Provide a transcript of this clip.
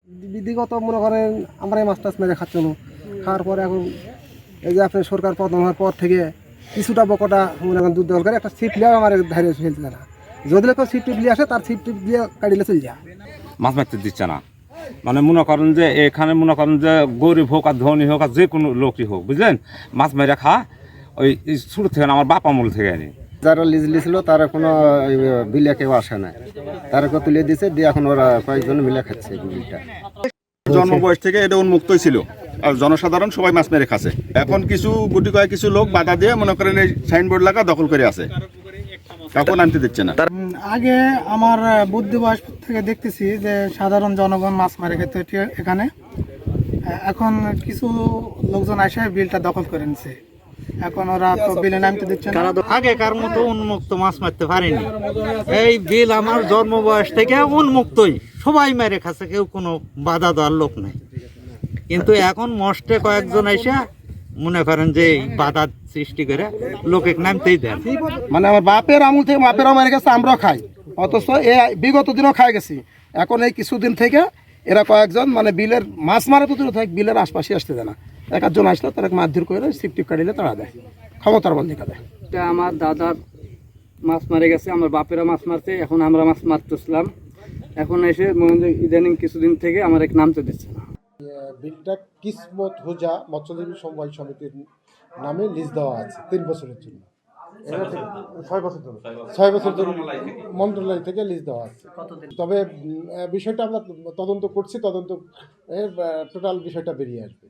বিধিগত মনে করেন আমরা এই মাছ টাছ মেরে খাচ্ছ না, খাওয়ার পরে এখন এই যে আপনার সরকার পতন হওয়ার পর থেকে কিছুটা বকটা মনে করেন দুধ দল করে একটা ছিপ নিয়ে আমার ধারে ফেলতে না, যদি কেউ ছিপ টিপ নিয়ে আসে তার ছিপ টিপ দিয়ে কাটিলে চলে যায়। মাছ মারতে দিচ্ছে না, মানে মনে করেন যে এখানে মনে করেন যে গরিব হোক আর ধনী হোক আর যে কোনো লোকই হোক, বুঝলেন, মাছ মেরে খা ওই শুরু থেকে না, আমার বাপ আমল থেকে আনি। যারা লিজ লিছিল তারা কোনো বিলে কেউ আসে না, তারাকে তুলে দিয়েছে দিয়ে এখন ওরা কয়েকজন মিলে খাচ্ছে বিলটা। জন্ম বয়স থেকে এটা উন্মুক্তই ছিল, আর জনসাধারণ সবাই মাছ মেরে খাচ্ছে। এখন কিছু গুটি কয়েক কিছু লোক বাধা দিয়ে মনে করেন এই সাইনবোর্ড লাগা দখল করে আছে, কাউকে নামতে দিচ্ছে না। আগে আমার বুদ্ধি বয়স থেকে দেখতেছি যে সাধারণ জনগণ মাছ মারে খেত এখানে, এখন কিছু লোকজন এসে বিলটা দখল করে নিছে, এখন ওরা তো বিলে নামতে দিচ্ছে না। আগেকার মতো উন্মুক্ত মাছ মারতে পারিনি, এই বিল আমার জন্ম বয়স থেকে উন্মুক্তই, সবাই মেরে খাচ্ছে, কেউ কোনো বাধা দেওয়ার লোক নেই। কিন্তু এখন মস্টে কয়েকজন এসে মনে করেন যে বাধা সৃষ্টি করে লোকে নামতেই দেন। মানে আমার বাপের আমল থেকে বাপেরাও মেরে গেছে, আমরাও খাই, অথচ এ বিগত দিনও খাই গেছি। এখন এই কিছুদিন থেকে এরা কয়েকজন মানে বিলের মাছ মারা তো দূরে থাকে, বিলের আশপাশে আসতে দেয় না। এক একজন আসলে তারা মারধর করে ছিপ টিপ কাটিলে তারা দেয়, ক্ষমতার বল দেখা দেয়। আমার দাদার মাছ মারে গেছে, আমার বাপেরা মাছ মারছে, এখন আমরা মাছ মারতেছিলাম, এখন এসে ইদানিং কিছুদিন থেকে আমার এক নামতে দিচ্ছে না। বিলটা কিসমত হুজা মৎস্যজীবী সমবায় সমিতির নামে লিজ দেওয়া আছে 3 বছরের জন্য। 6 বছর ধরে 6 বছর ধরে মন্ত্রণালয় থেকে লিজ দেওয়া আছে। তবে বিষয়টা আমরা তদন্ত করছি, তদন্ত টোটাল বিষয়টা বেরিয়ে আসবে।